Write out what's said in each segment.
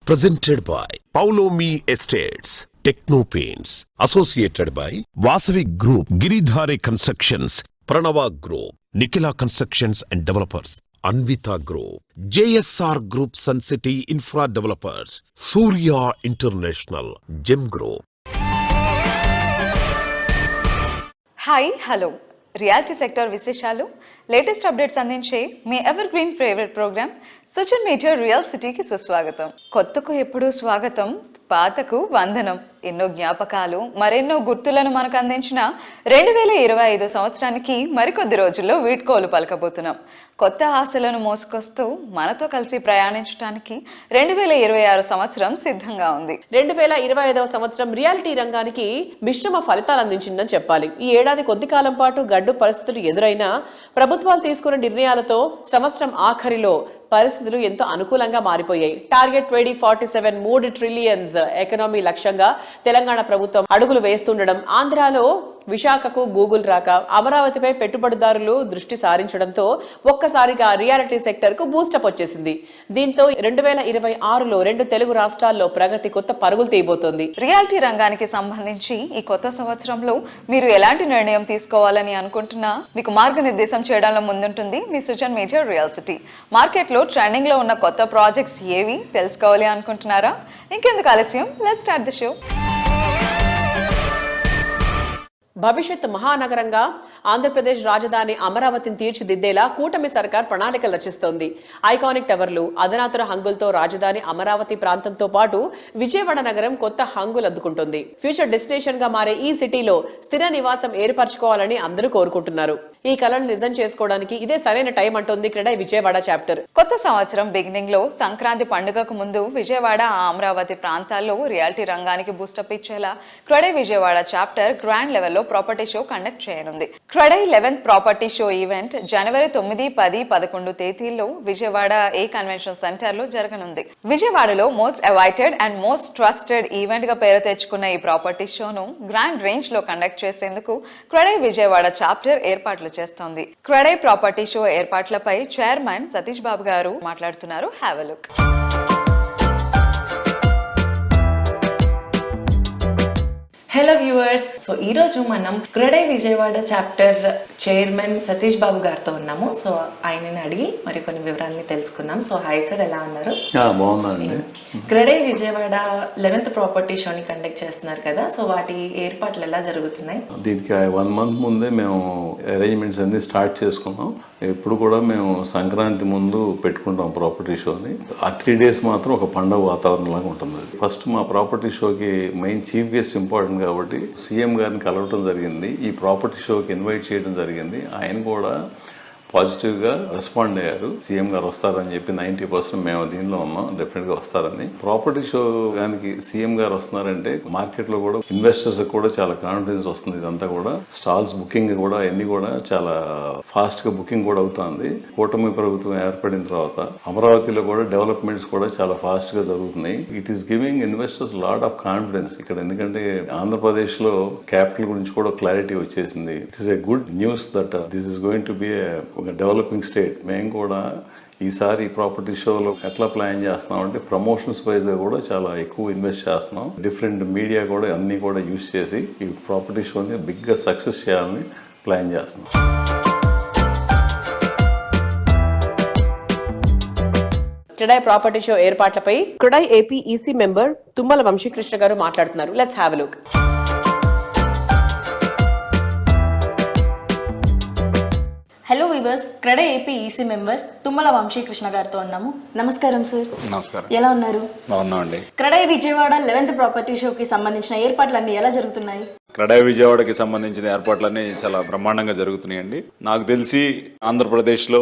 presented by Paulomi Estates, Techno Paints, associated by Vasavi Group, Giridhare Constructions, Pranava Group, Nikhila Constructions and Developers, Anvita Group, JSR Group, Sun City Infra Developers, Surya International, Gem Group. Hi hello reality sector విశేషాలు latest updates అందించే మీ evergreen favourite programme social media real సిటీకి సుస్వాగతం. కొత్తకు ఎప్పుడూ స్వాగతం, పాతకు వందనం. ఎన్నో జ్ఞాపకాలు, మరెన్నో గుర్తులను మనకు అందించిన 2025 సంవత్సరానికి మరికొద్ది రోజుల్లో వీడ్కోలు పలకబోతున్నాం. కొత్త ఆశలను మోసుకొస్తూ మనతో కలిసి ప్రయాణించడానికి 2026 సంవత్సరం సిద్ధంగా ఉంది. 2025వ సంవత్సరం రియాలిటీ రంగానికి మిశ్రమ ఫలితాలు అందించిందని చెప్పాలి. ఈ ఏడాది కొద్ది కాలం పాటు గడ్డు పరిస్థితులు ఎదురైనా ప్రభుత్వాలు తీసుకున్న నిర్ణయాలతో సంవత్సరం ఆఖరిలో పరిస్థితులు ఎంతో అనుకూలంగా మారిపోయాయి. టార్గెట్ 2047 3 ట్రిలియన్స్ ఎకనామీ లక్ష్యంగా తెలంగాణ ప్రభుత్వం అడుగులు వేస్తుండడం, ఆంధ్రాలో విశాఖకు గూగుల్ రాక, అమరావతిపై పెట్టుబడిదారులు దృష్టి సారించడంతో ఒక్కసారిగా రియాలిటీ సెక్టర్ కు బూస్టప్ వచ్చేసింది. దీంతో 2026లో 2 తెలుగు రాష్ట్రాల్లో ప్రగతి కొత్త పరుగులు తీయబోతోంది. రియాలిటీ రంగానికి సంబంధించి ఈ కొత్త సంవత్సరంలో మీరు ఎలాంటి నిర్ణయం తీసుకోవాలని అనుకుంటున్నా మీకు మార్గనిర్దేశం చేయడంలో ముందుంటుంది మీ సుజన్ మీడియా రియల్ సిటీ. మార్కెట్లో ట్రెండింగ్ లో ఉన్న కొత్త ప్రాజెక్ట్స్ ఏవి తెలుసుకోవాలి అనుకుంటున్నారా? ఇంకెందుకు ఆలస్యం, లెట్స్ స్టార్ట్ ది షో. భవిష్యత్ మహానగరంగా ఆంధ్రప్రదేశ్ రాజధాని అమరావతిని తీర్చిదిద్దేలా కూటమి సర్కార్ ప్రణాళికలు రచిస్తోంది. ఐకానిక్ టవర్లు, అధునాతన హంగులతో రాజధాని అమరావతి ప్రాంతంతో పాటు విజయవాడ నగరం కొత్త హంగులు అందుకుంటుంది. ఫ్యూచర్ డెస్టినేషన్ గా మారే ఈ సిటీలో స్థిర నివాసం ఏర్పరచుకోవాలని అందరూ కోరుకుంటున్నారు. ఈ కలను నిజం చేసుకోవడానికి ఇదే సరైన టైం అంటోంది క్రెడై విజయవాడ చాప్టర్. కొత్త సంవత్సరం బిగినింగ్ లో సంక్రాంతి పండుగకు ముందు విజయవాడ, అమరావతి ప్రాంతాల్లో రియాలిటీ రంగానికి బూస్టప్ ఇచ్చేలా క్రెడై విజయవాడ చాప్టర్ గ్రాండ్ లెవెల్లో ప్రాపర్టీ షో కండక్ట్ చేయనుంది. CREDAI 11th property show event జనవరి 9, 10, 11 తేదీల్లో విజయవాడ ఏ కన్వెన్షన్ సెంటర్ లో జరగనుంది. విజయవాడలో most awaited and most trusted event గా పేరు తెచ్చుకున్న ఈ ప్రాపర్టీ షోను గ్రాండ్ రేంజ్ లో కండక్ట్ చేసేందుకు క్రెడై విజయవాడ చాప్టర్ ఏర్పాట్లు చేస్తోంది. క్రెడై ప్రాపర్టీ షో ఏర్పాట్లపై చైర్మన్ సతీష్ బాబు గారు మాట్లాడుతున్నారు. Have a look. Hello viewers, so ఈరోజు మనం క్రెడై విజయవాడ చాప్టర్ చైర్మన్ సతీష్ బాబు గారితో ఉన్నాము. సో ఆయనని అడిగి మరి కొన్ని వివరాలని తెలుసుకుందాం. సో హాయ్ సార్, ఎలా ఉన్నారు? బాగున్నానండి. క్రెడై విజయవాడ 11th ప్రాపర్టీ షోని కండక్ట్ చేస్తున్నారు కదా, సో వాటి ఏర్పాట్లు ఎలా జరుగుతున్నాయి? దీనికి 1 month ముందే మేము అరేంజ్మెంట్స్ అన్ని స్టార్ట్ చేసుకున్నాం. ఎప్పుడు కూడా మేము సంక్రాంతి ముందు పెట్టుకుంటాం ప్రాపర్టీ షోని. ఆ 3 days మాత్రం ఒక పండుగ వాతావరణం లాగా ఉంటుంది. ఫస్ట్ మా ప్రాపర్టీ షోకి మెయిన్ చీఫ్ గెస్ట్ ఇంపార్టెంట్ కాబట్టి సీఎం గారిని కలవటం జరిగింది. ఈ ప్రాపర్టీ షోకి ఇన్వైట్ చేయడం జరిగింది. ఆయన కూడా పాజిటివ్గా రెస్పాండ్ అయ్యారు. సీఎం గారు వస్తారని చెప్పి 90% మేము దీనిలో ఉన్నాం, డెఫినెట్గా వస్తారని. ప్రాపర్టీ షో దానికి సీఎం గారు వస్తున్నారంటే మార్కెట్లో కూడా ఇన్వెస్టర్స్ కూడా చాలా కాన్ఫిడెన్స్ వస్తుంది. ఇదంతా కూడా స్టాల్స్ బుకింగ్ కూడా అన్ని కూడా చాలా ఫాస్ట్గా బుకింగ్ కూడా అవుతుంది. కూటమి ప్రభుత్వం ఏర్పడిన తర్వాత అమరావతిలో కూడా డెవలప్మెంట్స్ కూడా చాలా ఫాస్ట్గా జరుగుతున్నాయి. It is giving investors lot of confidence ఇక్కడ. ఎందుకంటే ఆంధ్రప్రదేశ్లో క్యాపిటల్ గురించి కూడా క్లారిటీ వచ్చేసింది. It is a good news that this is going to be ఒక డెవలపింగ్ స్టేట్. మేము కూడా ఈసారి ప్రాపర్టీ షోలో ఎట్లా ప్లాన్ చేస్తున్నామంటే ప్రమోషన్స్ వైజ్గా కూడా చాలా ఎక్కువ ఇన్వెస్ట్ చేస్తున్నాం. డిఫరెంట్ మీడియా కూడా అన్నీ కూడా యూజ్ చేసి ఈ ప్రాపర్టీ షోని బిగ్గా సక్సెస్ చేయాలని ప్లాన్ చేస్తున్నాం. క్రెడై ప్రాపర్టీ షో ఏర్పాట్లపై CREDAI AP EC member Tummala Vamsikrishna garu మాట్లాడుతున్నారు. Let's have a look. Hello viewers, CREDAI AP EC member Tummala Vamsikrishna గారితో ఉన్నాము. నమస్కారం సార్. నమస్కారం. ఎలా ఉన్నారు? బాగున్నామండి. క్రెడై విజయవాడ 11th ప్రాపర్టీ షోకి సంబంధించిన ఏర్పాట్లన్నీ ఎలా జరుగుతున్నాయి? క్రెడై విజయవాడకి సంబంధించిన ఏర్పాట్లన్నీ చాలా బ్రహ్మాండంగా జరుగుతున్నాయండి. నాకు తెలిసి ఆంధ్రప్రదేశ్లో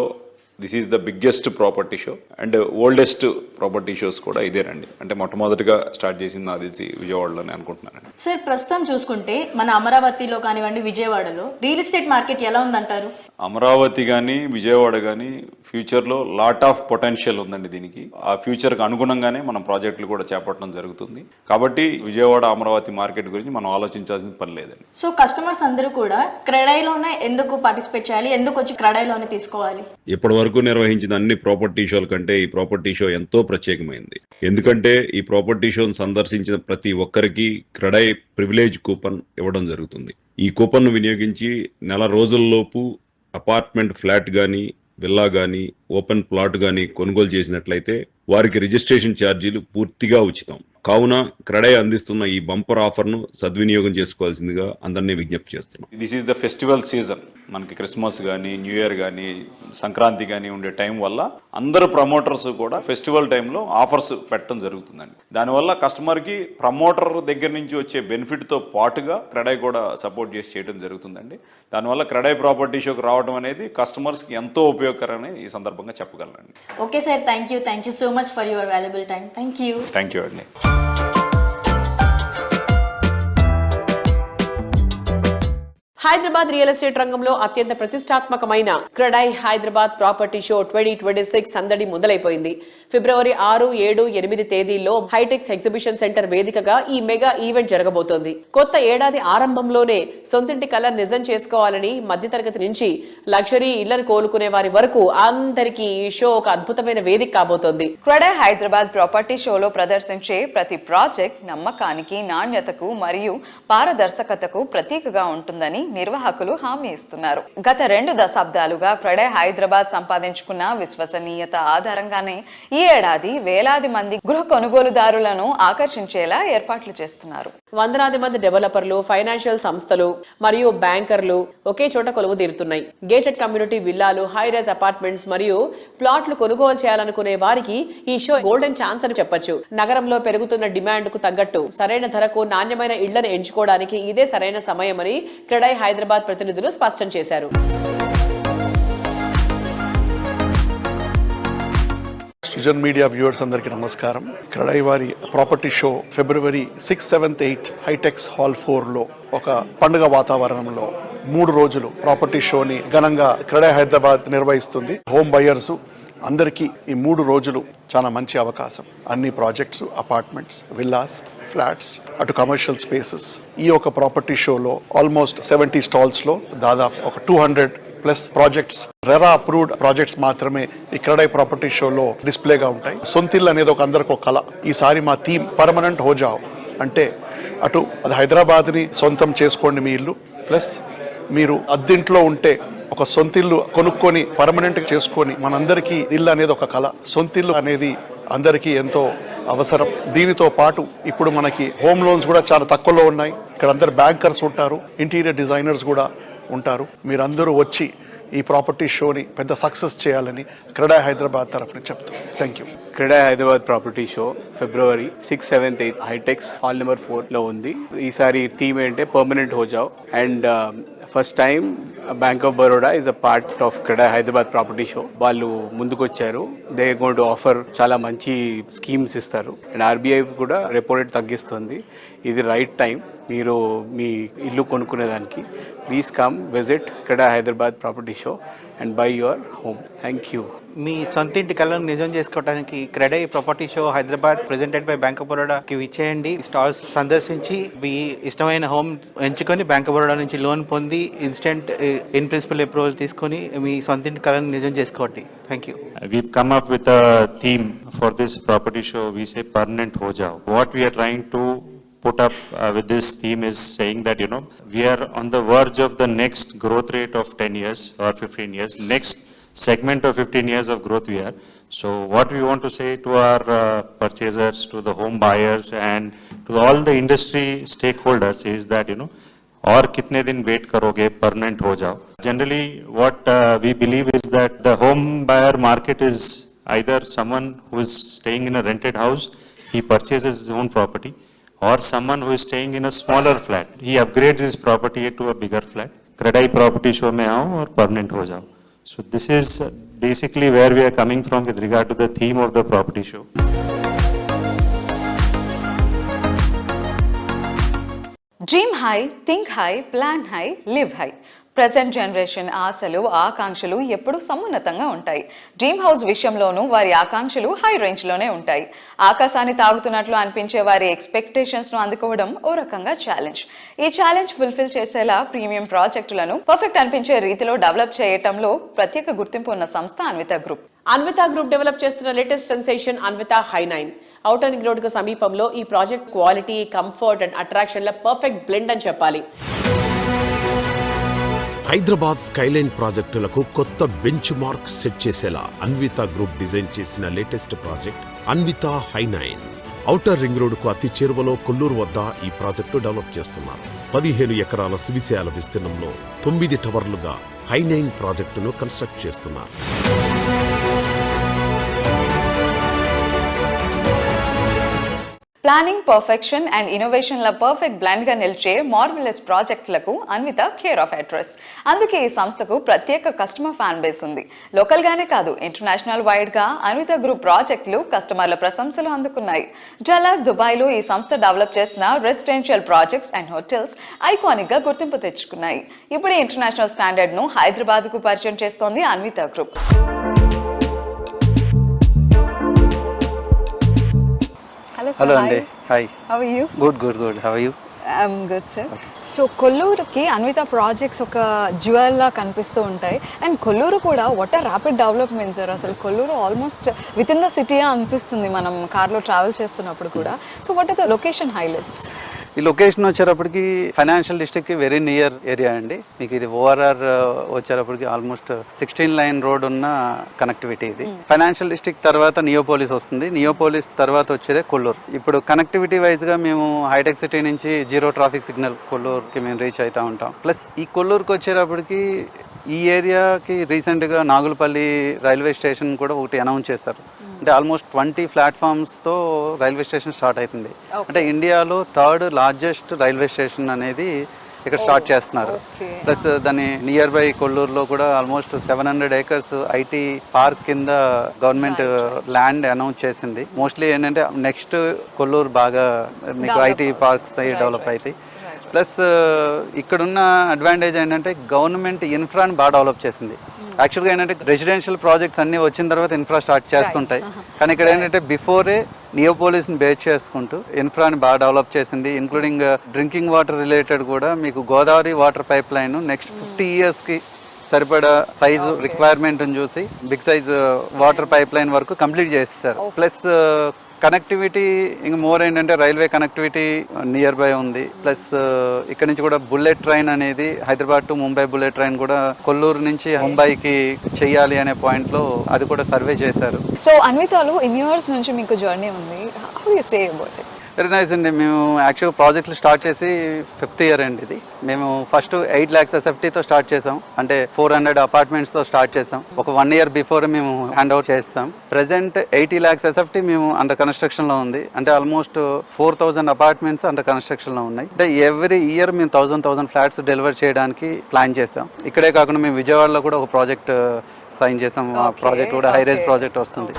this is the biggest property show and oldest property shows కూడా ఇదేనండి. అంటే మొట్టమొదటిగా స్టార్ట్ చేసింది నాకు తెలిసి విజయవాడలోనే అనుకుంటున్నానండి. సార్, ప్రస్తుతం చూసుకుంటే మన అమరావతిలో కానివ్వండి, విజయవాడలో రియల్ ఎస్టేట్ మార్కెట్ ఎలా ఉందంటారు? అమరావతి కానీ విజయవాడ కానీ ఫ్యూచర్లో లాట్ ఆఫ్ పొటెన్షియల్ ఉందండి. దీనికి ఆ ఫ్యూచర్కి అనుగుణంగానే మనం ప్రాజెక్టులు కూడా చేపట్టడం జరుగుతుంది. కాబట్టి విజయవాడ అమరావతి మార్కెట్ గురించి మనం ఆలోచించాల్సిన పని లేదండి. సో కస్టమర్స్ అందరూ కూడా క్రెడైలోనే ఎందుకు పార్టిసిపేట్ చేయాలి, ఎందుకు వచ్చి క్రెడైలోనే తీసుకోవాలి? ఇప్పటివరకు వరకు నిర్వహించిన అన్ని ప్రాపర్టీ షోల కంటే ఈ ప్రాపర్టీ షో ఎంతో ప్రత్యేకమైంది. ఎందుకంటే ఈ ప్రాపర్టీ షోను సందర్శించిన ప్రతి ఒక్కరికి క్రెడై ప్రివిలేజ్ కూపన్ ఇవ్వడం జరుగుతుంది. ఈ కూపన్ను వినియోగించి నెల రోజుల్లోపు అపార్ట్మెంట్ ఫ్లాట్ కానీ, విల్లా కానీ, ఓపెన్ ప్లాట్ కానీ కొనుగోలు చేసినట్లయితే వారికి రిజిస్ట్రేషన్ ఛార్జీలు పూర్తిగా ఉచితం. కావున క్రెడై అందిస్తున్న ఈ బంపర్ ఆఫర్ను సద్వినియోగం చేసుకోవాల్సిందిగా అందరినీ విజ్ఞప్తి చేస్తున్నాం. This is the festival season. మనకి క్రిస్మస్ కానీ, న్యూ ఇయర్ కానీ, సంక్రాంతి కానీ ఉండే టైం వల్ల అందరు ప్రమోటర్స్ కూడా ఫెస్టివల్ టైంలో ఆఫర్స్ పెట్టడం జరుగుతుందండి. దానివల్ల కస్టమర్కి ప్రమోటర్ దగ్గర నుంచి వచ్చే బెనిఫిట్తో పాటుగా క్రెడై కూడా సపోర్ట్ చేసి చేయడం జరుగుతుందండి. దానివల్ల క్రెడై ప్రాపర్టీ షోకి రావడం అనేది కస్టమర్స్కి ఎంతో ఉపయోగకరమని ఈ సందర్భంగా చెప్పగలనండి. Okay sir, thank you so much for your valuable time. Thank you అండి. హైదరాబాద్ రియల్ ఎస్టేట్ రంగంలో అత్యంత ప్రతిష్టాత్మకమైన క్రెడై హైదరాబాద్ ప్రాపర్టీ షో 2026 సందడి మొదలైపోయింది. ఫిబ్రవరి 6, 7, 8 తేదీల్లో హైటెక్స్ ఎగ్జిబిషన్ సెంటర్ వేదికగా ఈ మెగా ఈవెంట్ జరగబోతోంది. కొత్త ఏడాది ఆరంభంలోనే సొంతింటి కల నిజం చేసుకోవాలని మధ్యతరగతి నుంచి లగ్జరీ ఇళ్లను కోలుకునే వారి వరకు అందరికీ ఈ షో ఒక అద్భుతమైన వేదిక కాబోతోంది. క్రెడై హైదరాబాద్ ప్రాపర్టీ షోలో ప్రదర్శించే ప్రతి ప్రాజెక్ట్ నమ్మకానికి, నాణ్యతకు మరియు పారదర్శకతకు ప్రతీకగా ఉంటుందని నిర్వాహకులు హామీ ఇస్తున్నారు. గత 2 దశాబ్దాలుగా క్రెడై హైదరాబాద్ సంపాదించుకున్న విశ్వసనీయత ఆధారంగానే ఈ ఏడాది వేలాది మంది గృహ కొనుగోలుదారులను ఆకర్షించేలా ఏర్పాట్లు చేస్తున్నారు. వందలాది మంది డెవలపర్లు, ఫైనాన్షియల్ సంస్థలు మరియు బ్యాంకర్లు ఒకే చోట కొలువు తీరుతున్నాయి. గేటెడ్ కమ్యూనిటీ విల్లాలు, హై రైజ్ అపార్ట్మెంట్స్ మరియు ప్లాట్లు కొనుగోలు చేయాలనుకునే వారికి ఈ షో గోల్డెన్ ఛాన్స్ అని చెప్పొచ్చు. నగరంలో పెరుగుతున్న డిమాండ్ కు తగ్గట్టు సరైన ధరకు నాణ్యమైన ఇళ్లను ఎంచుకోవడానికి ఇదే సరైన సమయమని క్రెడై హైదరాబాద్ ప్రతినిధులు స్పష్టం చేశారు. సృజన్ మీడియా వ్యూవర్స్ అందరికీ నమస్కారం. క్రెడై వారి ప్రాపర్టీ షో ఫిబ్రవరి 6, 7, 8 హైటెక్స్ హాల్ 4లో ఒక పండుగ వాతావరణంలో 3 రోజులు ప్రాపర్టీ షోని ఘనంగా క్రెడై హైదరాబాద్ నిర్వహిస్తుంది. హోమ్ బయర్స్ అందరికీ ఈ 3 రోజులు చాలా మంచి అవకాశం. అన్ని ప్రాజెక్ట్స్, అపార్ట్మెంట్స్, విల్లాస్, ఫ్లాట్స్, అటు కమర్షియల్ స్పేసెస్. ఈ ఒక ప్రాపర్టీ షోలో ఆల్మోస్ట్ 70 స్టాల్స్లో దాదాపు ఒక 200+ ప్రాజెక్ట్స్, రెరా అప్రూవ్డ్ ప్రాజెక్ట్స్ మాత్రమే ఈ క్రెడై ప్రాపర్టీ షోలో డిస్ప్లేగా ఉంటాయి. సొంతిల్లు అనేది ఒక అందరికి ఒక కళ. ఈసారి మా థీమ్ పర్మనెంట్ హో జావ్ అంటే అటు అది హైదరాబాద్ని సొంతం చేసుకోండి మీ ఇల్లు, ప్లస్ మీరు అద్దెంట్లో ఉంటే ఒక సొంతిల్లు కొనుక్కొని పర్మనెంట్ చేసుకొని, మనందరికీ ఇల్లు అనేది ఒక కళ. సొంతిల్లు అనేది అందరికీ ఎంతో అవసరం. దీనితో పాటు ఇప్పుడు మనకి హోమ్ లోన్స్ కూడా చాలా తక్కువలో ఉన్నాయి. ఇక్కడ అందరు బ్యాంకర్స్ ఉంటారు, ఇంటీరియర్ డిజైనర్స్ కూడా ఉంటారు. మీరందరూ వచ్చి ఈ ప్రాపర్టీ షోని పెద్ద సక్సెస్ చేయాలని క్రెడై హైదరాబాద్ తరఫున చెప్తాం. Thank you. CREDAI Hyderabad property show ఫిబ్రవరి 6, 7, 8 హైటెక్స్ హాల్ నెంబర్ 4లో ఉంది. ఈసారి థీమ్ ఏంటంటే పర్మనెంట్ హో జావ్. And first time Bank of Baroda is a part of CREDAI Hyderabad property show. వాళ్ళు ముందుకొచ్చారు. దే గోయింగ్ టు ఆఫర్ చాలా మంచి స్కీమ్స్ ఇస్తారు. అండ్ ఆర్బీఐ కూడా రెపో రేట్ తగ్గిస్తుంది. ఇది రైట్ టైం మీరు మీ ఇల్లు కొనుక్కునేదానికి. Please come visit CREDAI Hyderabad property show and buy your home. Thank you. మీ సొంతింటి కళను నిజం చేసుకోవడానికి CREDAI property show Hyderabad presented by Bank of బరోడాకి విచ్చేయండి. స్టాల్స్ సందర్శించి మీ ఇష్టమైన హోమ్ ఎంచుకొని బ్యాంక్ ఆఫ్ బరోడా నుంచి లోన్ పొంది ఇన్స్టెంట్ ఇన్ ప్రిన్సిపల్ అప్రూవల్ తీసుకొని మీ సొంతింటి కళను నిజం చేసుకోండి. Thank you. We've come up with a theme for this property show. We say permanent ho jao. What we are trying to put up with this theme is saying that, you know, we are on the verge of the next growth rate of 10 years or 15 years. Next segment of 15 years of growth we are. So what we want to say to our purchasers, to the home buyers and to all the industry stakeholders is that, you know, और कितने दिन wait करोगे, permanent हो जाओ. Generally what we believe is that the home buyer market is either someone who is staying in a rented house, he purchases his own property, or someone who is staying in a smaller flat, he upgrades his property to a bigger flat. Credai property show में आओ और permanent हो जाओ. So this is basically where we are coming from with regard to the theme of the property show. Dream high, think high, plan high, live high. Present generation ఆశలు ఆకాంక్షలు ఎప్పుడూ సమున్నతంగా ఉంటాయి. Dream house విషయంలోనూ వారి ఆకాంక్షలు high range లోనే ఉంటాయి. ఆకాశాన్ని తాగుతున్నట్లు అనిపించే వారి ఎక్స్పెక్టేషన్స్ ను అందుకోవడం ఓ రకంగా ఛాలెంజ్. ఈ ఛాలెంజ్ ఫుల్ఫిల్ చేసేలా ప్రీమియం ప్రాజెక్టులను పర్ఫెక్ట్ అనిపించే రీతిలో డెవలప్ చేయటంలో ప్రత్యేక గుర్తింపు ఉన్న సంస్థ Anvita group. Anvita group develop చేస్తున్న లేటెస్ట్ సెన్సేషన్ అన్విత హై9 ఔటర్ రింగ్ రోడ్ కు సమీపంలో ఈ ప్రాజెక్ట్ క్వాలిటీ, కంఫర్ట్ అండ్ అట్రాక్షన్ల పర్ఫెక్ట్ బ్లెండ్ అని చెప్పాలి. హైదరాబాద్ స్కైలైన్ ప్రాజెక్టులకు కొత్త బెంచ్ మార్క్ సెట్ చేసేలా అన్విత గ్రూప్ డిజైన్ చేసిన లేటెస్ట్ ప్రాజెక్ట్ అన్విత హై9. ఔటర్ రింగ్ రోడ్డుకు అతి చేరువలో కొల్లూరు వద్ద ఈ ప్రాజెక్టు డెవలప్ చేస్తున్నారు. 15 ఎకరాల సువిశాల విస్తీర్ణంలో 9 టవర్లుగా హై9 ప్రాజెక్టును కన్స్ట్రక్ట్ చేస్తున్నారు. ప్లానింగ్, పర్ఫెక్షన్ అండ్ ఇన్నోవేషన్ల పర్ఫెక్ట్ బ్లెండ్ గా నిలిచే మార్వెలస్ ప్రాజెక్టులకు అన్విత కేర్ ఆఫ్ అడ్రస్. అందుకే ఈ సంస్థకు ప్రత్యేక కస్టమర్ ఫ్యాన్ బేస్ ఉంది. లోకల్ గానే కాదు, ఇంటర్నేషనల్ వైడ్ గా అన్విత గ్రూప్ ప్రాజెక్టులు కస్టమర్ల ప్రశంసలు అందుకున్నాయి. డల్లాస్, దుబాయ్ లో ఈ సంస్థ డెవలప్ చేసిన residential projects and hotels iconic గా గుర్తింపు తెచ్చుకున్నాయి. ఇప్పుడు ఇంటర్నేషనల్ స్టాండర్డ్ ను హైదరాబాద్ కు పరిచయం చేస్తోంది అన్విత గ్రూప్. హలో అండి. Hi. How are you? Good. How are you? I'm good, sir. So కొల్లూరుకి అన్విత ప్రాజెక్ట్స్ ఒక జ్యువెల్ లా కనిపిస్తూ ఉంటాయి. అండ్ కొల్లూరు కూడా what are rapid development sir. అసలు Kollur almost within the city అనిపిస్తుంది మనం కార్లో ట్రావెల్ చేస్తున్నప్పుడు కూడా. So what are the location highlights? ఈ లొకేషన్ వచ్చేటప్పటికి ఫైనాన్షియల్ డిస్ట్రిక్ట్కి వెరీ నియర్ ఏరియా అండి. మీకు ఇది ఓఆర్ఆర్ వచ్చేటప్పటికి ఆల్మోస్ట్ 16 లైన్ రోడ్ ఉన్న కనెక్టివిటీ. ఇది ఫైనాన్షియల్ డిస్ట్రిక్ట్ తర్వాత నియోపోలిస్ వస్తుంది. నియోపోలిస్ తర్వాత వచ్చేదే కొల్లూరు. ఇప్పుడు కనెక్టివిటీ వైజ్గా మేము హైటెక్ సిటీ నుంచి 0 ట్రాఫిక్ సిగ్నల్ కొల్లూరుకి మేము రీచ్ అవుతూ ఉంటాం. ప్లస్ ఈ కొల్లూరుకి వచ్చేటప్పటికి ఈ ఏరియాకి రీసెంట్గా నాగులపల్లి రైల్వే స్టేషన్ కూడా ఒకటి అనౌన్స్ చేశారు. అంటే ఆల్మోస్ట్ 20 ప్లాట్ఫామ్స్తో రైల్వే స్టేషన్ స్టార్ట్ అవుతుంది. అంటే ఇండియాలో 3rd లార్జెస్ట్ రైల్వే స్టేషన్ అనేది ఇక్కడ స్టార్ట్ చేస్తున్నారు. ప్లస్ దాని నియర్ బై కొల్లూరులో కూడా ఆల్మోస్ట్ 700 acres ఐటీ పార్క్ కింద గవర్నమెంట్ ల్యాండ్ అనౌన్స్ చేసింది. మోస్ట్లీ ఏంటంటే నెక్స్ట్ కొల్లూరు బాగా మీకు ఐటీ పార్క్స్ డెవలప్ అవుతాయి. ప్లస్ ఇక్కడున్న అడ్వాంటేజ్ ఏంటంటే గవర్నమెంట్ ఇన్ఫ్రాని బాగా డెవలప్ చేసింది. యాక్చువల్గా ఏంటంటే రెసిడెన్షియల్ ప్రాజెక్ట్స్ అన్నీ వచ్చిన తర్వాత ఇన్ఫ్రా స్టార్ట్ చేస్తుంటాయి. కానీ ఇక్కడ ఏంటంటే బిఫోరే నియోపోలిస్ని బేస్ చేసుకుంటూ ఇన్ఫ్రాని బాగా డెవలప్ చేసింది. ఇంక్లూడింగ్ డ్రింకింగ్ వాటర్ రిలేటెడ్ కూడా మీకు Godavari water pipe line next 50 yearsకి సరిపడా సైజు రిక్వైర్మెంట్ని చూసి big size water pipe line వరకు కంప్లీట్ చేస్తారు. ప్లస్ కనెక్టివిటీ ఇంకా మోర్ ఏంటంటే రైల్వే కనెక్టివిటీ నియర్ బై ఉంది. ప్లస్ ఇక్కడ నుంచి కూడా బుల్లెట్ ట్రైన్ అనేది Hyderabad to Mumbai bullet train కూడా కొల్లూరు నుంచి ముంబైకి చెయ్యాలి అనే పాయింట్లో అది కూడా సర్వే చేశారు. సో అన్వితలో ఇన్ ఇయర్స్ నుంచి మీకు జర్నీ ఉంది. How you say about it? Very nice అండి. మేము యాక్చువల్గా ప్రాజెక్టులు స్టార్ట్ చేసి 5th year అండి ఇది. మేము ఫస్ట్ 8 lakhs SFTతో స్టార్ట్ చేసాం. అంటే 400 అపార్ట్మెంట్స్తో స్టార్ట్ చేసాం. ఒక 1 year బిఫోర్ మేము హ్యాండ్ ఓవర్ చేస్తాం. ప్రెసెంట్ 80 lakhs SFT మేము అండర్ కన్స్ట్రక్షన్లో ఉంది. అంటే ఆల్మోస్ట్ 4000 అపార్ట్మెంట్స్ అండర్ కన్స్ట్రక్షన్లో ఉన్నాయి. అంటే ఎవ్రీ ఇయర్ మేము 1000 ఫ్లాట్స్ డెలివర్ చేయడానికి ప్లాన్ చేస్తాం. ఇక్కడే కాకుండా మేము విజయవాడలో కూడా ఒక ప్రాజెక్ట్ సైన్ చేసాం. ఆ ప్రాజెక్ట్ కూడా హై రైజ్ ప్రాజెక్ట్ వస్తుంది.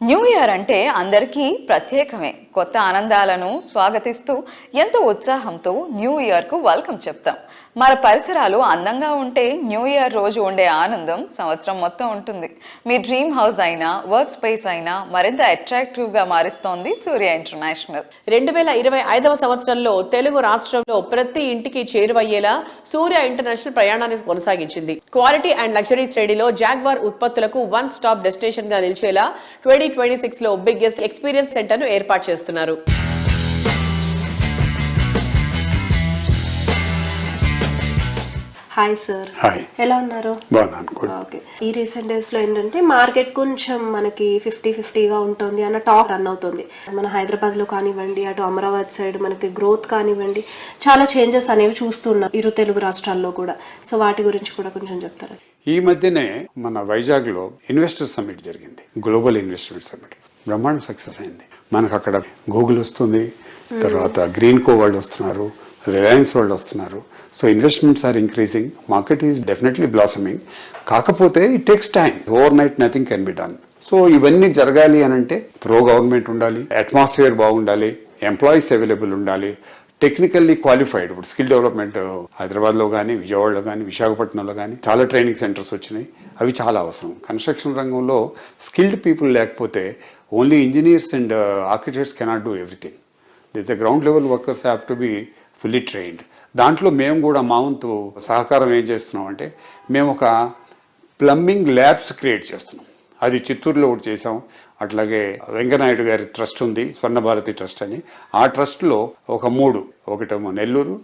న్యూ ఇయర్ అంటే అందరికీ ప్రత్యేకమే. కొత్త ఆనందాలను స్వాగతిస్తూ ఎంతో ఉత్సాహంతో న్యూ ఇయర్కు వెల్కమ్ చెప్తాం. మన పరిసరాలు అందంగా ఉంటే న్యూ ఇయర్ రోజు ఉండే ఆనందం సంవత్సరం మొత్తం ఉంటుంది. మీ డ్రీమ్ హౌస్ అయినా వర్క్ స్పేస్ అయినా మరింత అట్రాక్టివ్గా మారుస్తోంది సూర్య ఇంటర్నేషనల్. 2025వ సంవత్సరంలో తెలుగు రాష్ట్రంలో ప్రతి ఇంటికి చేరువయ్యేలా సూర్య ఇంటర్నేషనల్ ప్రయాణాన్ని కొనసాగించింది. క్వాలిటీ అండ్ లగ్జరీ శ్రేణిలో జాగ్వార్ ఉత్పత్తులకు 1 stop డెస్టినేషన్ గా నిలిచేలా 2026 లో బిగ్గెస్ట్ ఎక్స్పీరియన్స్ సెంటర్ ను ఏర్పాటు చేస్తున్నారు. Hi sir. హాయ్. ఎలా ఉన్నారు? బాగున్నాను. ఓకే. ఈ రీసెంట్ డేస్లో ఏంటంటే మార్కెట్ కొంచెం మనకి 50-50గా ఉంటుంది అన్న టాక్ రన్ అవుతుంది. మన హైదరాబాద్లో కానివ్వండి, అటు అమరావతి సైడ్ మనకి గ్రోత్ కానివ్వండి, చాలా చేంజెస్ అనేవి చూస్తున్నాం ఇరు తెలుగు రాష్ట్రాల్లో కూడా. సో వాటి గురించి కూడా కొంచెం చెప్తారా? ఈ మధ్యనే మన వైజాగ్లో ఇన్వెస్టర్ సమ్మిట్ జరిగింది. గ్లోబల్ ఇన్వెస్ట్మెంట్ సమ్మిట్ బ్రహ్మాండ సక్సెస్ అయింది. మనకు అక్కడ గూగుల్ వస్తుంది, తర్వాత గ్రీన్ కో వాళ్ళు వస్తున్నారు, రిలయన్స్ వాళ్ళు వస్తున్నారు. So investments are increasing, market is definitely blossoming. కాకపోతే it takes time, overnight nothing can be done. So ఇవన్నీ జరగాలి అని అంటే ప్రో గవర్నమెంట్ ఉండాలి, అట్మాస్ఫియర్ బాగుండాలి, ఎంప్లాయీస్ అవైలబుల్ ఉండాలి, టెక్నికల్లీ క్వాలిఫైడ్. ఇప్పుడు స్కిల్ డెవలప్మెంట్ హైదరాబాద్లో కానీ, విజయవాడలో కానీ, విశాఖపట్నంలో కానీ చాలా ట్రైనింగ్ సెంటర్స్ వచ్చినాయి. అవి చాలా అవసరం. కన్స్ట్రక్షన్ రంగంలో స్కిల్డ్ పీపుల్ లేకపోతే only engineers and architects cannot do everything. The ground level workers have to be fully trained. దాంట్లో మేము కూడా మా వంతు సహకారం ఏం చేస్తున్నాం అంటే, మేము ఒక ప్లంబింగ్ ల్యాబ్స్ క్రియేట్ చేస్తున్నాం. అది చిత్తూరులో ఒకటి చేసాం. అట్లాగే వెంకనాయుడు గారి ట్రస్ట్ ఉంది, స్వర్ణ భారతి ట్రస్ట్ అని. ఆ ట్రస్ట్లో ఒక 3, ఒకటేమో నెల్లూరు,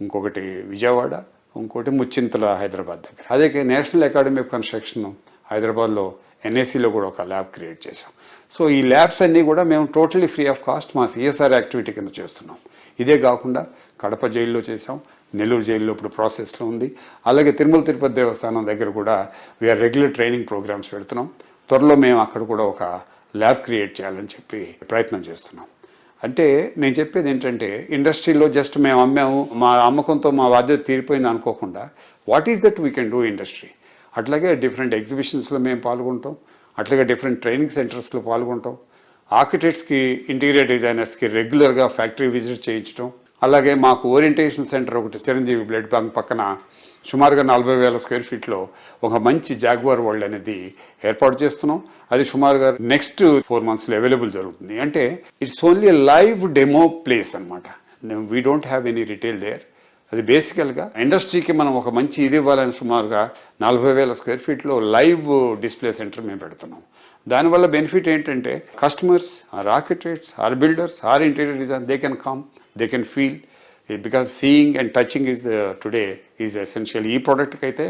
ఇంకొకటి విజయవాడ, ఇంకోటి ముచ్చింతల హైదరాబాద్ దగ్గర. అదే నేషనల్ అకాడమీ ఆఫ్ కన్స్ట్రక్షన్ హైదరాబాద్లో ఎన్ఏసీలో కూడా ఒక ల్యాబ్ క్రియేట్ చేసాం. సో ఈ ల్యాబ్స్ అన్నీ కూడా మేము టోటలీ ఫ్రీ ఆఫ్ కాస్ట్ మా సిఎస్ఆర్ యాక్టివిటీ కింద చేస్తున్నాం. ఇదే కాకుండా కడప జైల్లో చేసాం, నెల్లూరు జైల్లో ఇప్పుడు ప్రాసెస్లో ఉంది. అలాగే తిరుమల తిరుపతి దేవస్థానం దగ్గర కూడా వీఆర్ రెగ్యులర్ ట్రైనింగ్ ప్రోగ్రామ్స్ పెడుతున్నాం. త్వరలో మేము అక్కడ కూడా ఒక ల్యాబ్ క్రియేట్ చేయాలని చెప్పి ప్రయత్నం చేస్తున్నాం. అంటే నేను చెప్పేది ఏంటంటే, ఇండస్ట్రీలో జస్ట్ మేము అమ్మాము, మా అమ్మకంతో మా బాధ్యత తీరిపోయింది అనుకోకుండా, what is that we can do industry. అట్లాగే డిఫరెంట్ ఎగ్జిబిషన్స్లో మేము పాల్గొంటాం, అట్లాగే డిఫరెంట్ ట్రైనింగ్ సెంటర్స్లో పాల్గొంటాం. ఆర్కిటెక్ట్స్కి, ఇంటీరియర్ డిజైనర్స్కి రెగ్యులర్గా ఫ్యాక్టరీ విజిట్ చేయించడం. అలాగే మాకు ఓరియంటేషన్ సెంటర్ ఒకటి చిరంజీవి బ్లడ్ బ్యాంక్ పక్కన సుమారుగా 40,000 స్క్వేర్ ఫీట్లో ఒక మంచి జాగ్వార్ వరల్డ్ అనేది ఏర్పాటు చేస్తున్నాం. అది సుమారుగా నెక్స్ట్ 4 monthsలో అవైలబుల్ జరుగుతుంది. అంటే it's only live demo place అనమాట. We don't have any retail there. అది బేసికల్గా ఇండస్ట్రీకి మనం ఒక మంచి ఇది ఇవ్వాలని సుమారుగా 40,000 స్క్వేర్ ఫీట్లో లైవ్ డిస్ప్లే సెంటర్ మేము పెడుతున్నాం. దానివల్ల బెనిఫిట్ ఏంటంటే, customers, or architects, or builders, or interior design, they can come, they can feel, because seeing and touching is today is essential. ఈ ప్రోడక్ట్కి అయితే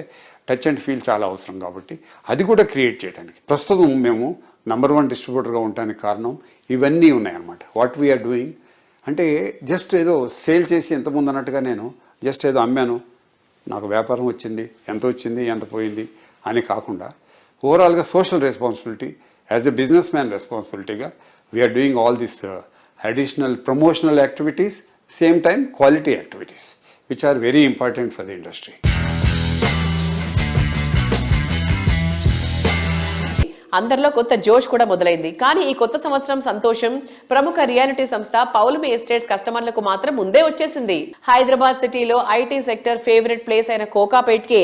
టచ్ అండ్ ఫీల్ చాలా అవసరం కాబట్టి అది కూడా క్రియేట్ చేయడానికి ప్రస్తుతం మేము నంబర్ 1 డిస్ట్రిబ్యూటర్గా ఉండడానికి కారణం ఇవన్నీ ఉన్నాయన్నమాట. వాట్ వీఆర్ డూయింగ్ అంటే జస్ట్ ఏదో సేల్ చేసి ఎంతమంది అన్నట్టుగా నేను జస్ట్ ఏదో అమ్మాను, నాకు వ్యాపారం వచ్చింది, ఎంత వచ్చింది, ఎంత పోయింది అని కాకుండా, ఓవరాల్గా social responsibility, as a businessman రెస్పాన్సిబిలిటీగా we are doing all this additional promotional activities, same time quality activities, which are very important for the industry. అందరిలో కొత్త జోష్ కూడా మొదలైంది. కానీ ఈ కొత్త సంవత్సరం సంతోషం ప్రముఖ రియాలిటీ సంస్థ పౌలమి ఎస్టేట్స్ కస్టమర్లకు మాత్రం ముందే వచ్చేసింది. హైదరాబాద్ సిటీలో ఐటీ సెక్టర్ ఫేవరెట్ ప్లేస్ అయిన కోకాపేట్కి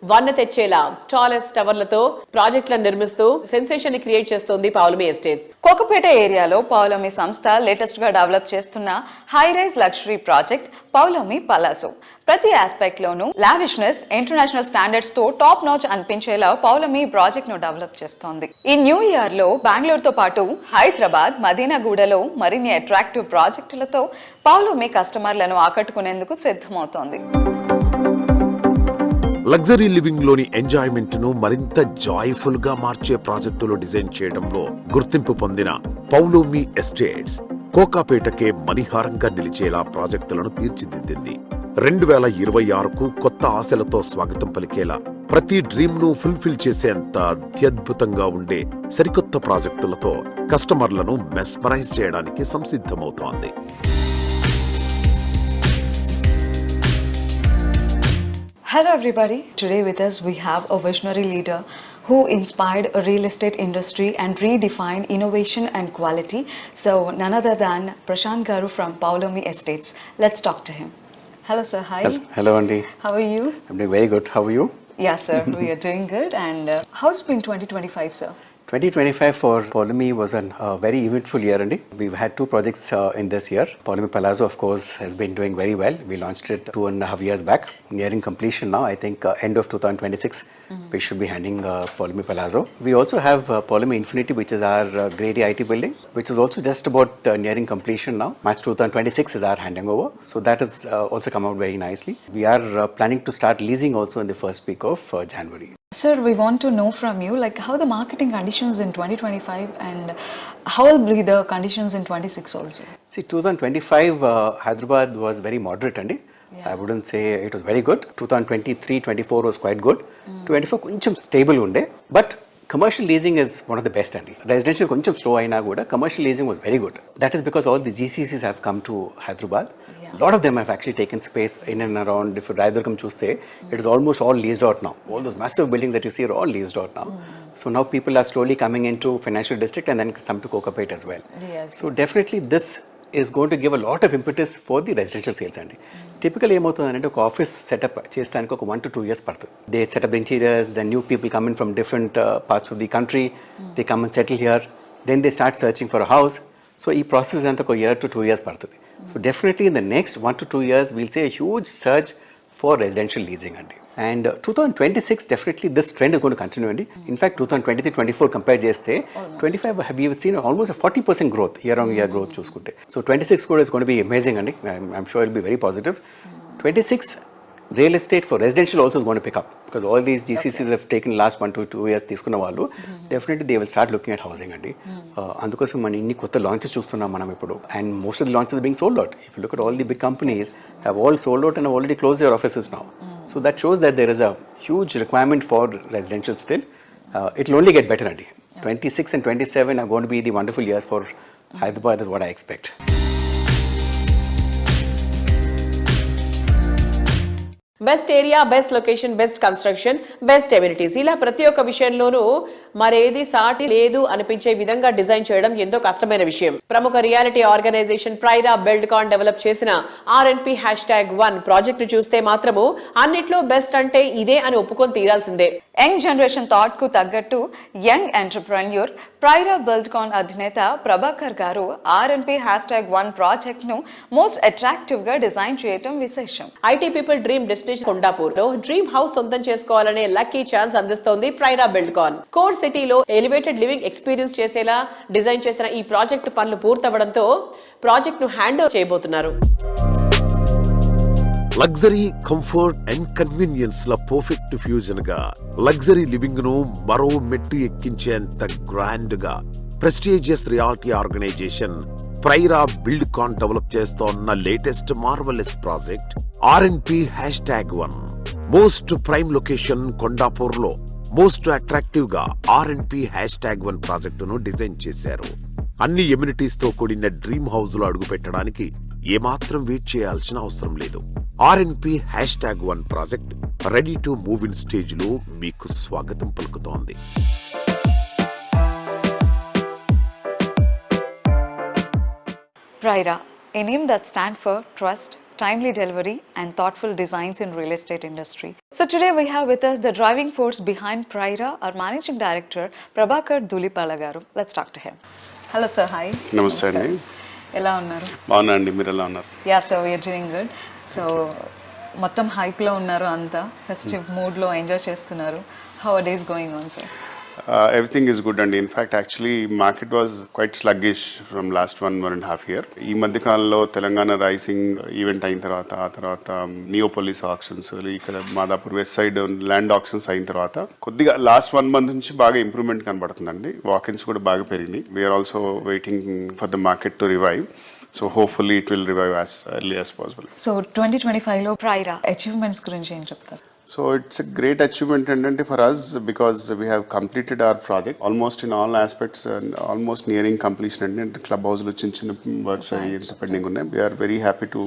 వన్న తెచ్చేలా టాలెస్ట్ టవర్లతో ప్రాజెక్టులను నిర్మిస్తూ సెన్సేషన్ ని క్రియేట్ చేస్తోంది పౌలమి ఎస్టేట్స్. కోకపేట ఏరియాలో పౌలమి సంస్థ లేటెస్ట్ గా డెవలప్ చేస్తున్న high rise luxury project Paulomi palazzo. ప్రతి ఆస్పెక్ట్ లోనూ లావిష్నెస్, ఇంటర్నేషనల్ స్టాండర్డ్స్ తో టాప్ నాచ్ అనిపించేలా పౌలమి ప్రాజెక్ట్ ను డెవలప్ చేస్తోంది. ఈ న్యూ ఇయర్ లో బెంగళూరుతో పాటు హైదరాబాద్, మదీనాగూడలో మరిన్ని అట్రాక్టివ్ ప్రాజెక్టులతో పౌలమి కస్టమర్లను ఆకట్టుకునేందుకు సిద్ధమవుతోంది. లగ్జరీ లివింగ్ లోని ఎంజాయ్మెంట్ ను మరింత జాయ్ఫుల్ గా మార్చే ప్రాజెక్టులు డిజైన్ చేయడంలో గుర్తింపు పొందిన పౌలోమి ఎస్టేట్స్ కోకాపేటకే మణిహారంగా నిలిచేలా ప్రాజెక్టులను తీర్చిదిద్దింది. 2026కు కొత్త ఆశలతో స్వాగతం పలికేలా ప్రతి డ్రీమ్ ను ఫుల్ఫిల్ చేసేంత అత్యద్భుతంగా ఉండే సరికొత్త ప్రాజెక్టులతో కస్టమర్లను మెస్మరైజ్ చేయడానికి సంసిద్ధమవుతోంది. Hello everybody. Today with us we have a visionary leader who inspired a real estate industry and redefined innovation and quality. So none other than Prashant Garu from Pavlomi Estates. Let's talk to him. Hello sir. Hi. Hello Andy. How are you? I'm doing very good. How are you? Yeah sir, we are doing good. And how's been 2025 sir? 2025 for Pavlomi was a very eventful year, Andy. We've had 2 projects in this year. Pavlomi Palazzo, of course, has been doing very well. We launched it 2.5 years back, nearing completion now. I think end of 2026, we should be handing Pavlomi Palazzo. We also have Pavlomi Infinity, which is our Grade A IT building, which is also just about nearing completion now. March 2026 is our handing over. So that has also come out very nicely. We are planning to start leasing also in the first week of January. Sir, we want to know from you like how the marketing conditions in 2025 and how will be the conditions in 26 also? See, 2025 Hyderabad was very moderate, Andy. I wouldn't say it was very good. 2023-24 was quite good. 24 కొంచెం stable ఉండే, but commercial leasing is one of the best అండి. Residential కొంచెం slow అయినా కూడా commercial leasing was very good. That is because all the GCCs have come to Hyderabad. Lot of them have actually taken space in and around. If you Raidurgam chuste, it is almost all leased out now. All those massive buildings that you see are all leased out now. So now people are slowly coming into financial district and then some to Kokapet as well. So definitely this is going to give a lot of impetus for the residential sales అండి. Typical ఏమవుతుందంటే ఒక office setup చేస్తానికి ఒక 1 to 2 years పడుతుంది. They set up the interiors, the new people come in from different parts of the country, they come and settle here, then they start searching for a house. So ఈ process అంతా ఒక 1 to 2 years పడుతుంది. So definitely in the next 1 to 2 years we'll see huge surge for residential leasing అండి. And 2026 definitely this trend is going to continue అండి. In fact 2023-24 compare చేస్తే 25 have you seen almost a 40% growth year on year growth చూసుకుంటే. So 26 కూడా is going to be amazing అండి. I'm sure it will be very positive. 26 real estate for residential also is going to pick up because all these GCCs have taken last 1 to 2 years తీసుకున్న వాళ్ళు definitely they will start looking at housing అండి. అందుకోసం మనం ఇన్ని కొత్త launches చూస్తున్నాం మనం ఇప్పుడు, and most of the launches are being sold out. If you look at all the big companies have all sold out and have already closed their offices now. So that shows that there is a huge requirement for residential still. It will only get better అండి. 26 and 27 are going to be the wonderful years for Hyderabad is what I expect. Best area, best location, best construction, best amenities, ఇలా ప్రతి ఒక్క విషయంలోనూ మరేది సాటి లేదు అనిపించే విధంగా design చేయడం ఎంతో కష్టమైన విషయం. ప్రముఖ reality organisation Praira Buildcon develop చేసిన RNP #1 ప్రాజెక్ట్ ను చూస్తే మాత్రము అన్నిట్లో బెస్ట్ అంటే ఇదే అని ఒప్పుకొని తీరాల్సిందే. యంగ్ జనరేషన్ థాట్ కు తగ్గట్టు యంగ్ ఎంటర్ప్రెన్యూర్ ప్రైరా బిల్డ్కాన్ అధినేత ప్రభాకర్ గారు RNP #1 ప్రాజెక్ట్ ను మోస్ట్ అట్రాక్టివ్ గా డిజైన్ చేయడం విశేషం. IT people dream destination Kondapur లో డ్రీమ్ హౌస్ సొంతం చేసుకోవాలనే లక్కీ ఛాన్స్ అందిస్తోంది ప్రైరా బిల్డ్కాన్. కోర్ సిటీలో ఎలివేటెడ్ లివింగ్ ఎక్స్పీరియన్స్ చేసేలా డిజైన్ చేసిన ఈ ప్రాజెక్టు పనులు పూర్తవడంతో ప్రాజెక్ట్ ను హ్యాండ్ ఓవర్ చేయబోతున్నారు. లగ్జరీ, కంఫర్ట్ అండ్ కన్వీనియన్స్ ల పర్ఫెక్ట్ ఫ్యూజన్ గా లగ్జరీ లివింగ్ ను మరో మెట్టు ఎక్కించేంత గ్రాండ్ గా prestigious reality organisation Praira Buildcon develop చేస్తోన్న latest marvellous project RNP #1. Most prime location Kondapur లో మోస్ట్ అట్రాక్టివ్ గా RNP #1 ప్రాజెక్టును డిజైన్ చేశారు. అన్ని ఎమ్యూనిటీస్ తో కూడిన డ్రీమ్ హౌస్ లో అడుగు పెట్టడానికి ఏమాత్రం వెయిట్ చేయాల్సిన అవసరం లేదు. RNP #1 project ready to move in stage లో మీకు స్వాగతం పలుకుతోంది. Prira, a name that stands for trust, timely delivery and thoughtful designs in real estate industry. So today we have with us the driving force behind Prira, our managing director Prabhakar Dulipala garu. Let's talk to him. Hello sir, hi. నమస్తే అండి. ఎలా ఉన్నారు? బాగున్నా అండి, మీరు ఎలా ఉన్నారు? Yeah so we are doing good. So మొత్తం హైప్లో ఉన్నారు, అంతా ఫెస్టివ్ మూడ్లో ఎంజాయ్ చేస్తున్నారు. How are days going on sir? Everything is good అండి. In fact actually market was quite sluggish from last 1.5 year. ఈ మధ్య కాలంలో తెలంగాణ రైసింగ్ ఈవెంట్ అయిన తర్వాత, ఆ తర్వాత నియోపోలిస్ ఆక్షన్స్, ఇక్కడ Madhapur west side land actions అయిన తర్వాత కొద్దిగా లాస్ట్ 1 month నుంచి బాగా ఇంప్రూవ్మెంట్ కనబడుతుందండి. వాకిన్స్ కూడా బాగా పెరిగినాయి. We are also waiting for the market to revive. So hopefully it will revive as early as possible. So 2025లో ప్రైరా అచీవ్మెంట్స్ గురించి ఏం చెప్తారు? So it's a great achievement and for us because we have completed our project almost in all aspects and almost nearing completion and clubhouse lo chin works pending unnai. We are very happy to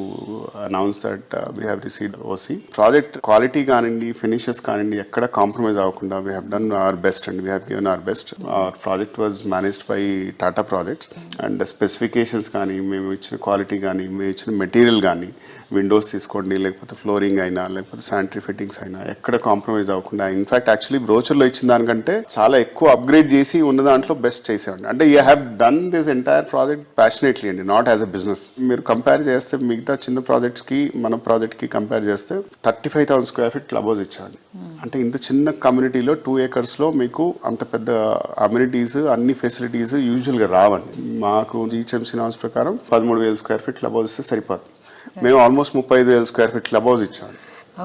announce that we have received OC. Project quality kanindi, finishes kanindi ekkada compromise avakunda we have done our best and we have given our best. Our project was managed by Tata Projects and the specifications kani memu ichina quality kani memu ichina material kani Windows తీసుకోండి, లేకపోతే flooring అయినా, లేకపోతే sanitary fittings అయినా ఎక్కడ compromise అవ్వకుండా, in fact actually బ్రోచర్లో ఇచ్చిన దానికంటే చాలా ఎక్కువ అప్గ్రేడ్ చేసి ఉన్న దాంట్లో బెస్ట్ చేసేవాడిని. అంటే you have done this entire project passionately అండి, నాట్ యాజ్ అ బిజినెస్. మీరు కంపేర్ చేస్తే మిగతా చిన్న ప్రాజెక్ట్స్కి మన ప్రాజెక్ట్కి కంపేర్ చేస్తే 35,000 square feet క్లబ్ హౌస్ ఇచ్చామండి. అంటే ఇంత చిన్న కమ్యూనిటీలో 2 acres అంత పెద్ద అమ్యూనిటీస్, అన్ని ఫెసిలిటీస్ యూజువల్గా రావండి. మాకు GHMC నామ్స్ ప్రకారం 13,000 square feet క్లబ్ హౌస్ ఇస్తే సరిపోతుంది. మేము almost 35,000 square feet club house ఇచ్చాము.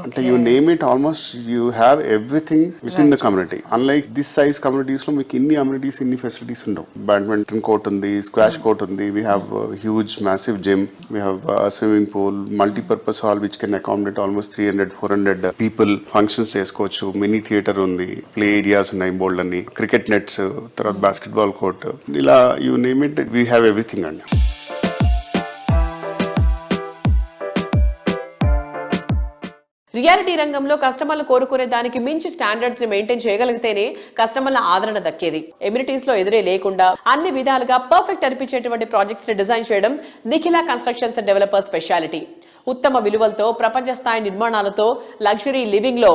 అంటే you name it, almost you have everything with in the community. Unlike this size communities లో మీకు ఇన్ని అమ్యూనిటీస్, ఇన్ని ఫెసిలిటీస్ ఉండవు. బ్యాడ్మింటన్ కోర్ట్ ఉంది, స్క్వాష్ కోర్ట్ ఉంది, we have huge massive gym, we have swimming pool, multipurpose hall which can accommodate almost 300-400 people. Functions చేసుకోవచ్చు, mini theatre ఉంది, play areas ఉన్నాయి బోల్డ్ అన్ని, క్రికెట్ నెట్స్, తర్వాత బాస్కెట్బాల్ కోర్ట్, ఇలా you name it, we have everything అండి. Reality రంగంలో కస్టమర్లు కోరుకునే దానికి మించి స్టాండర్డ్స్ ని మెయింటైన్ చేయగలిగితేనే కస్టమర్ల ఆదరణ దక్కేది. ఎమ్యూనిటీస్ లో ఎదురే లేకుండా అన్ని విధాలుగా పర్ఫెక్ట్ అనిపించేటువంటి ప్రాజెక్ట్స్ ని డిజైన్ చేయడం Nikhila constructions and developers speciality. ఉత్తమ విలువలతో, ప్రపంచ స్థాయి నిర్మాణాలతో, లగ్జరీ లివింగ్ లో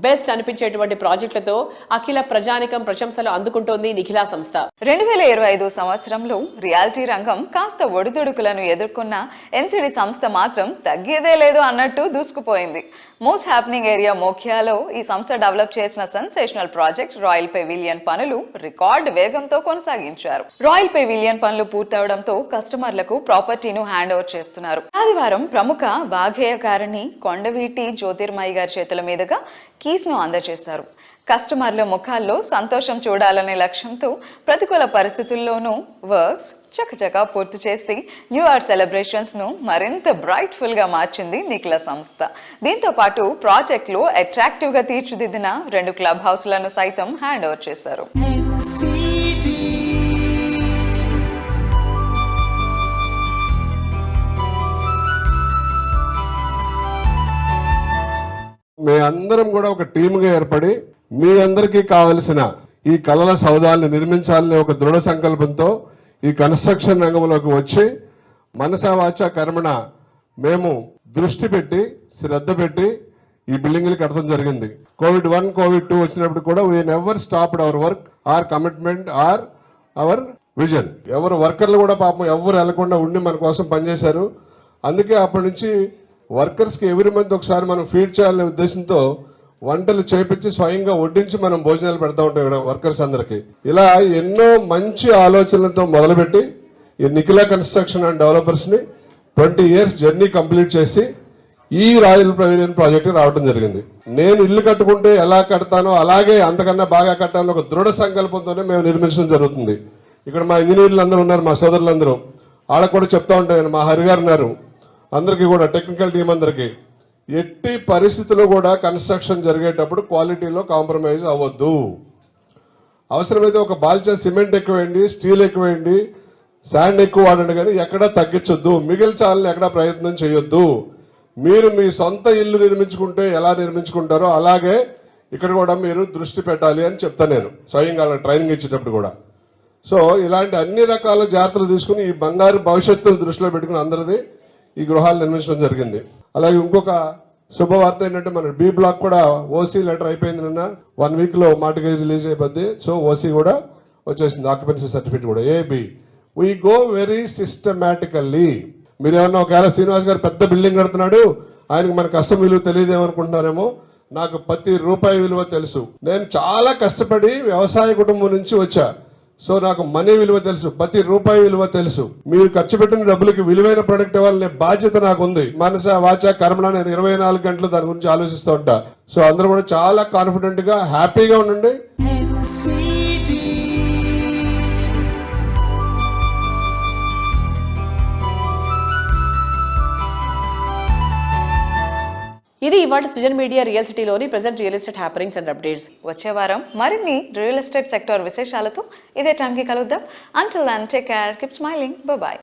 బెస్ట్ అనిపించేటువంటి ప్రాజెక్టులతో అఖిల ప్రజానికం ప్రశంసలు అందుకుంటోంది నిఖిల సంస్థ. 2025 సంవత్సరంలో రియాలిటీ రంగం కాస్త ఒడిదుడుకులను ఎదుర్కొన్న ఎన్సిడి సంస్థ మాత్రం తగ్గేదే లేదు అన్నట్టు దూసుకుపోయింది. మోస్ట్ హ్యాపెనింగ్ ఏరియా మోఖ్యాలో ఈ సంస్థ డెవలప్ చేసిన సెన్సేషనల్ ప్రాజెక్ట్ రాయల్ పెవిలియన్ పనులు రికార్డ్ వేగంతో కొనసాగించారు. రాయల్ పెవిలియన్ పనులు పూర్తవడంతో కస్టమర్లకు ప్రాపర్టీను హ్యాండ్ ఓవర్ చేస్తున్నారు. ఆదివారం ప్రముఖ వాగ్గేయకారిణి కొండవీటి జ్యోతిర్మయి గారి చేతుల మీదుగా కీస్ ను అందజేశారు. కస్టమర్ల ముఖాల్లో సంతోషం చూడాలనే లక్ష్యంతో ప్రతికూల పరిస్థితుల్లోనూ వర్క్స్ చకచకా పూర్తి చేసి న్యూ ఇయర్ సెలబ్రేషన్స్ ను మరింత బ్రైట్ఫుల్ గా మార్చింది నిఖిల సంస్థ. దీంతో పాటు ప్రాజెక్ట్ లో అట్రాక్టివ్ గా తీర్చిదిద్దిన 2 క్లబ్ హౌస్లను సైతం హ్యాండ్ ఓవర్ చేశారు. మేమందరం కూడా ఒక టీముగా ఏర్పడి మీ అందరికీ కావలసిన ఈ కళల సౌధాలను నిర్మించాలనే ఒక దృఢ సంకల్పంతో ఈ కన్స్ట్రక్షన్ రంగంలోకి వచ్చి మనసా వాచా కర్మణ మేము దృష్టి పెట్టి శ్రద్ధ పెట్టి ఈ బిల్డింగ్లు కట్టడం జరిగింది. COVID-1, COVID-2 వచ్చినప్పుడు కూడా we never stopped our work, or commitment, or our vision. ఎవరు వర్కర్లు కూడా పాపం ఎవరు వెళ్లకుండా ఉండి మన కోసం పనిచేశారు. అందుకే అప్పటి నుంచి వర్కర్స్కి ఎవ్రీ మంత్ ఒకసారి మనం ఫీడ్ చేయాలనే ఉద్దేశంతో వంటలు చేపించి స్వయంగా వడ్డించి మనం భోజనాలు పెడతా ఉంటాం ఇక్కడ వర్కర్స్ అందరికీ. ఇలా ఎన్నో మంచి ఆలోచనలతో మొదలుపెట్టి ఈ నిఖిల కన్స్ట్రక్షన్ అండ్ డెవలపర్స్ని 20 years జర్నీ కంప్లీట్ చేసి ఈ రాయల్ పెవిలియన్ ప్రాజెక్ట్ రావడం జరిగింది. నేను ఇల్లు కట్టుకుంటే ఎలా కడతానో అలాగే అంతకన్నా బాగా కట్టాలని ఒక దృఢ సంకల్పంతోనే మేము నిర్మించడం జరుగుతుంది. ఇక్కడ మా ఇంజనీర్లు అందరూ ఉన్నారు, మా సోదరులందరూ, వాళ్ళకు కూడా చెప్తా ఉంటాను. మా హరిగారు ఉన్నారు, అందరికీ కూడా టెక్నికల్ టీం అందరికీ ఎట్టి పరిస్థితుల్లో కూడా కన్స్ట్రక్షన్ జరిగేటప్పుడు క్వాలిటీలో కాంప్రమైజ్ అవ్వద్దు. అవసరమైతే ఒక బాల్చా సిమెంట్ ఎక్కువేయండి, స్టీల్ ఎక్కువేయండి, శాండ్ ఎక్కువ వాడండి, కానీ ఎక్కడా తగ్గించొద్దు, మిగిల్చాలని ఎక్కడా ప్రయత్నం చేయొద్దు. మీరు మీ సొంత ఇల్లు నిర్మించుకుంటే ఎలా నిర్మించుకుంటారో అలాగే ఇక్కడ కూడా మీరు దృష్టి పెట్టాలి అని చెప్తాను నేను స్వయంగా ట్రైనింగ్ ఇచ్చేటప్పుడు కూడా. సో ఇలాంటి అన్ని రకాల జాగ్రత్తలు తీసుకుని ఈ బంగారు భవిష్యత్తును దృష్టిలో పెట్టుకుని అందరిది ఈ గృహాలు నిర్మించడం జరిగింది. అలాగే ఇంకొక శుభవార్త ఏంటంటే మన బి బ్లాక్ కూడా ఓసీ లెటర్ అయిపోయింది. నిన్న 1 weekలో మార్టిగేజ్ రిలీజ్ అయిపోద్ది. సో ఓసీ కూడా వచ్చేసింది, ఆక్యుపెన్సీ సర్టిఫికేట్ కూడా. AB we go very systematically. మీరు ఏమన్నా ఒకవేళ శ్రీనివాస్ గారు పెద్ద బిల్డింగ్ కడుతున్నాడు, ఆయనకు మన కష్టం విలువ తెలియదేమనుకుంటున్నారేమో. నాకు ప్రతి రూపాయి విలువ తెలుసు. నేను చాలా కష్టపడి వ్యవసాయ కుటుంబం నుంచి వచ్చా. సో నాకు మనీ విలువ తెలుసు, ప్రతి రూపాయి విలువ తెలుసు. మీరు ఖర్చు పెట్టిన డబ్బులకి విలువైన ప్రొడక్ట్ ఇవ్వాలనే బాధ్యత నాకు ఉంది. మనస వాచ కర్మణ నేను 24 గంటలు దాని గురించి ఆలోచిస్తూ ఉంటా. సో అందరూ కూడా చాలా కాన్ఫిడెంట్ గా హ్యాపీగా ఉండండి. ఇది ఇవాళ సృజన్ మీడియా రియల్ సిటీలోని present real estate happenings and updates. వచ్చే వారం మరిన్ని రియల్ ఎస్టేట్ సెక్టర్ విశేషాలతో ఇదే టైంకి కలుద్దాం. Until then take care, keep smiling, bye by.